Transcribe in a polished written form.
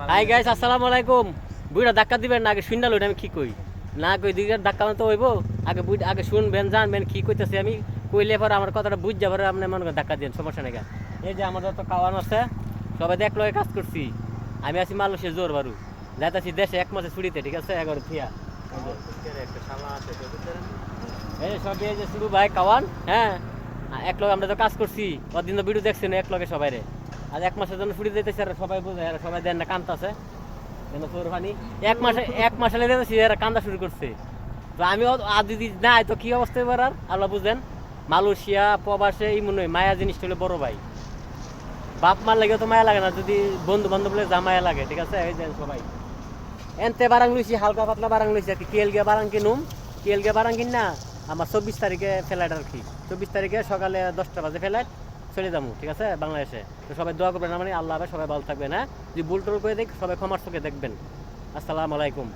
Hi guys, আসসালামু আলাইকুম। বুইড়া ধাক্কা দিবেন না, আগে শুননা লইন আমি কি কই না কই দিকে ধাক্কা তো হইব। আগে বুই আগে শুনবেন, জানবেন কি কইতেছি আমি। কইলে পরে আমার কথাটা বুঝ যাবার আপনি মনে করেন ধাক্কা দেন, সমস্যা নেই। এই যে আমাদের তো কাওয়ান আছে, সবাই দেখলো কাজ করছি। আমি আছি মালয়েশিয়া জোর বারু, যাইতাছি দেশে 1 মাসে ছুটিতে, ঠিক আছে? 11 থিয়া এই সব এই যে শুরু ভাই কাওয়ান, হ্যাঁ এক লগে আমরা তো কাজ করছি, কদিন তো ভিডিও দেখছেন এক লগে সবাই রে। আর 1 মাসের জন্য ছুটি দিতেছে, আর সবাই বুঝে, আর সবাই দেন না, কান্দতেছে কেন তোর পানি। 1 মাসে লেগে যাচ্ছি, এরা কান্দা শুরু করছে। তো আমিও আদি নাই তো কি অবস্থা এবার, আর আল্লাহ বুঝেন। মালয়েশিয়া প্রবাসে এই মনে হয় মায়া জিনিসটা হলে বড় ভাই। বাপ মার লাগে তো মায়া লাগে না, যদি বন্ধু বান্ধব লাগে যা মায়া লাগে, ঠিক আছে? এই যে সবাই এনতে বারাং লইছি, হালকা পাতলা বারাং লইছি আর কি। কেল গিয়ে বারাং কিনুম, কেল গিয়ে বারাং কিন না। আমার 24 তারিখে ফ্লাইট আর কি। 24 তারিখে সকালে 10টা বাজে ফ্লাইট, চলে যাবো, ঠিক আছে, বাংলাদেশে। তো সবাই দোয়া করবেন, মানে আল্লাহ সবাই ভালো থাকবেন। হ্যাঁ, যদি ভুল টুল করে দেখ, সবাই ক্ষমার চোখে দেখবেন। আসসালামু আলাইকুম।